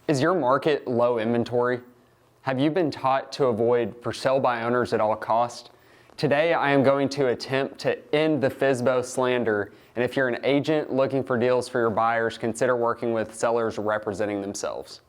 Is your market low inventory? Have you been taught to avoid for sale by owners at all costs? Today I am going to attempt to end the FSBO slander, and if you're an agent looking for deals for your buyers, consider working with sellers representing themselves.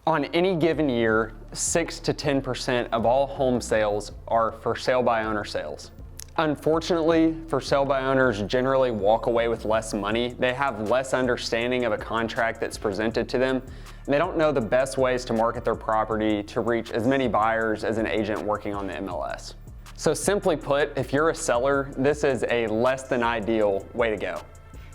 On any given year, 6 to 10% of all home sales are for sale by owner sales. Unfortunately, for sale by owners generally walk away with less money. They have less understanding of a contract that's presented to them, and they don't know the best ways to market their property to reach as many buyers as an agent working on the MLS. So simply put, if you're a seller, this is a less than ideal way to go.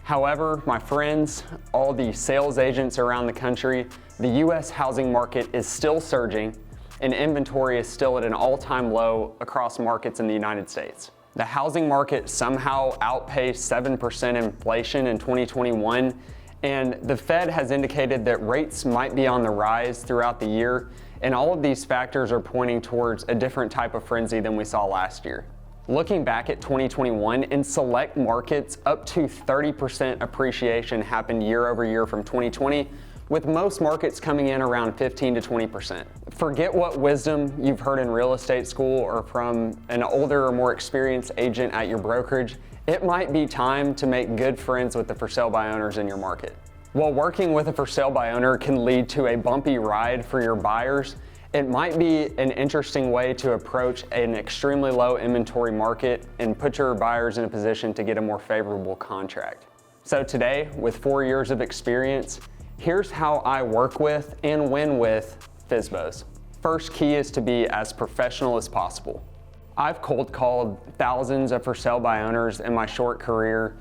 However, my friends, all the sales agents around the country, the U.S. housing market is still surging and inventory is still at an all-time low across markets in the United States. The housing market somehow outpaced 7% inflation in 2021, and the Fed has indicated that rates might be on the rise throughout the year, and all of these factors are pointing towards a different type of frenzy than we saw last year. Looking back at 2021, in select markets, up to 30% appreciation happened year over year from 2020, with most markets coming in around 15 to 20%. Forget what wisdom you've heard in real estate school or from an older or more experienced agent at your brokerage. It might be time to make good friends with the for sale by owners in your market. While working with a for sale by owner can lead to a bumpy ride for your buyers, it might be an interesting way to approach an extremely low inventory market and put your buyers in a position to get a more favorable contract. So today, with 4 years of experience, here's how I work with and win with FSBOs. First key is to be as professional as possible. I've cold called thousands of for sale by owners in my short career,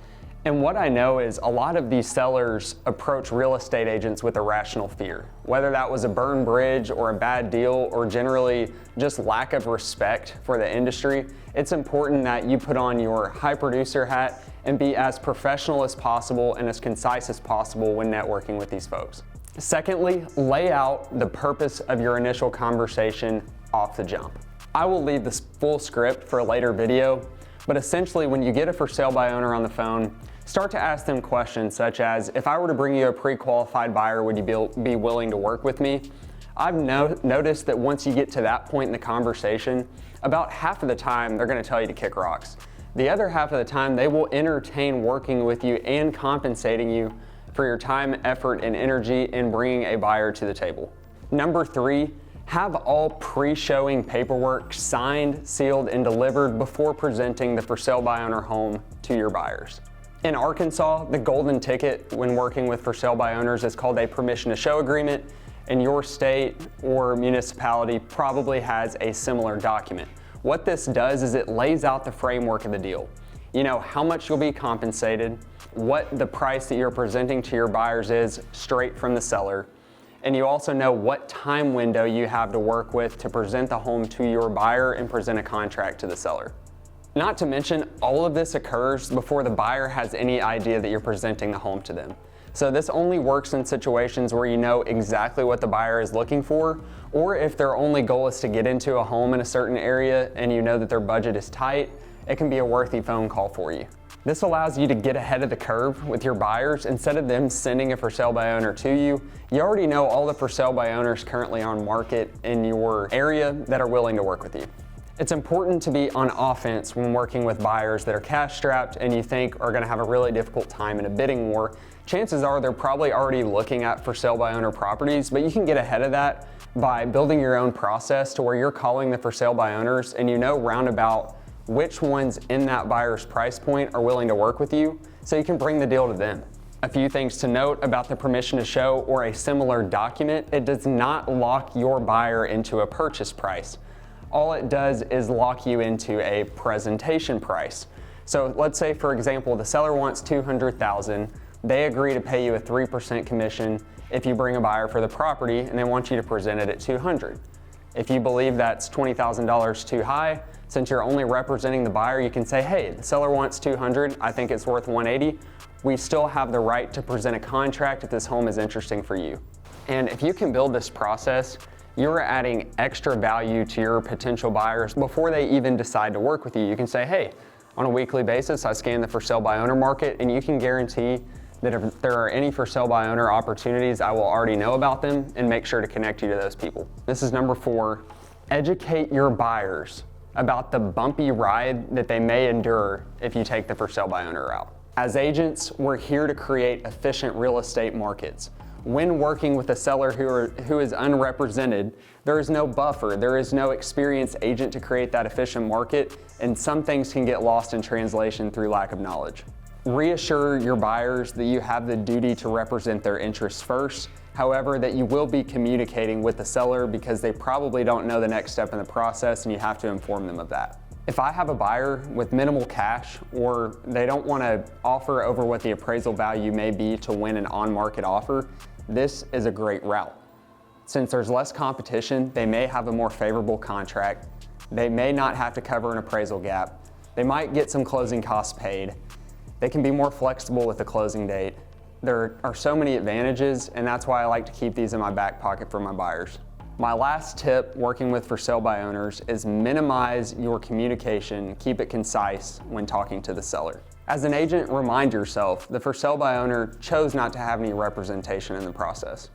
and what I know is a lot of these sellers approach real estate agents with irrational fear. Whether that was a burned bridge or a bad deal or generally just lack of respect for the industry, it's important that you put on your high producer hat and be as professional as possible and as concise as possible when networking with these folks. Secondly, lay out the purpose of your initial conversation off the jump. I will leave this full script for a later video, but essentially when you get a for sale by owner on the phone, start to ask them questions such as, if I were to bring you a pre-qualified buyer, would you be willing to work with me? I've noticed that once you get to that point in the conversation, about half of the time they're gonna tell you to kick rocks. The other half of the time, they will entertain working with you and compensating you for your time, effort, and energy in bringing a buyer to the table. Number 3, have all pre-showing paperwork signed, sealed, and delivered before presenting the for sale by owner home to your buyers. In Arkansas, the golden ticket when working with for sale by owners is called a permission to show agreement, and your state or municipality probably has a similar document. What this does is it lays out the framework of the deal. You know how much you'll be compensated, what the price that you're presenting to your buyers is straight from the seller, and you also know what time window you have to work with to present the home to your buyer and present a contract to the seller. Not to mention, all of this occurs before the buyer has any idea that you're presenting the home to them. So this only works in situations where you know exactly what the buyer is looking for, or if their only goal is to get into a home in a certain area and you know that their budget is tight, it can be a worthy phone call for you. This allows you to get ahead of the curve with your buyers. Instead of them sending a for sale by owner to you, you already know all the for sale by owners currently on market in your area that are willing to work with you. It's important to be on offense when working with buyers that are cash strapped and you think are gonna have a really difficult time in a bidding war. Chances are they're probably already looking at for sale by owner properties, but you can get ahead of that by building your own process to where you're calling the for sale by owners and you know roundabout which ones in that buyer's price point are willing to work with you so you can bring the deal to them. A few things to note about the permission to show or a similar document: it does not lock your buyer into a purchase price. All it does is lock you into a presentation price. So let's say, for example, the seller wants $200,000. They agree to pay you a 3% commission if you bring a buyer for the property, and they want you to present it at $200,000. If you believe that's $20,000 too high, since you're only representing the buyer, you can say, hey, the seller wants $200,000, I think it's worth $180,000. We still have the right to present a contract if this home is interesting for you. And if you can build this process, you're adding extra value to your potential buyers before they even decide to work with you. You can say, hey, on a weekly basis, I scan the for sale by owner market, and you can guarantee that if there are any for sale by owner opportunities, I will already know about them and make sure to connect you to those people. This is number 4, educate your buyers about the bumpy ride that they may endure if you take the for sale by owner route. As agents, we're here to create efficient real estate markets. When working with a seller who is unrepresented, there is no buffer, there is no experienced agent to create that efficient market, and some things can get lost in translation through lack of knowledge. Reassure your buyers that you have the duty to represent their interests first, however, that you will be communicating with the seller because they probably don't know the next step in the process and you have to inform them of that. If I have a buyer with minimal cash or they don't want to offer over what the appraisal value may be to win an on-market offer, this is a great route. Since there's less competition, they may have a more favorable contract, they may not have to cover an appraisal gap, they might get some closing costs paid, they can be more flexible with the closing date. There are so many advantages, and that's why I like to keep these in my back pocket for my buyers. My last tip working with for sale by owners is minimize your communication, keep it concise when talking to the seller. As an agent, remind yourself the for sale by owner chose not to have any representation in the process.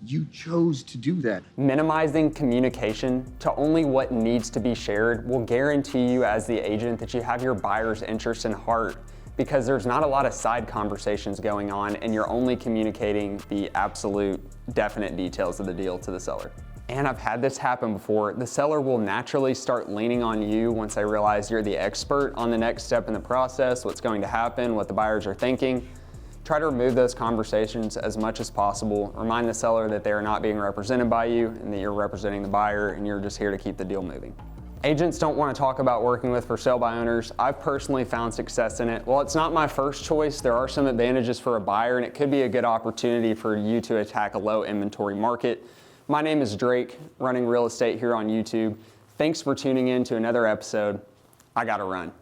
You chose to do that. Minimizing communication to only what needs to be shared will guarantee you as the agent that you have your buyer's interest in heart, because there's not a lot of side conversations going on and you're only communicating the absolute definite details of the deal to the seller. And I've had this happen before. The seller will naturally start leaning on you once they realize you're the expert on the next step in the process, what's going to happen, what the buyers are thinking. Try to remove those conversations as much as possible. Remind the seller that they are not being represented by you and that you're representing the buyer and you're just here to keep the deal moving. Agents don't want to talk about working with for sale by owners. I've personally found success in it. While it's not my first choice, there are some advantages for a buyer and it could be a good opportunity for you to attack a low inventory market. My name is Drake, running real estate here on YouTube. Thanks for tuning in to another episode. I gotta run.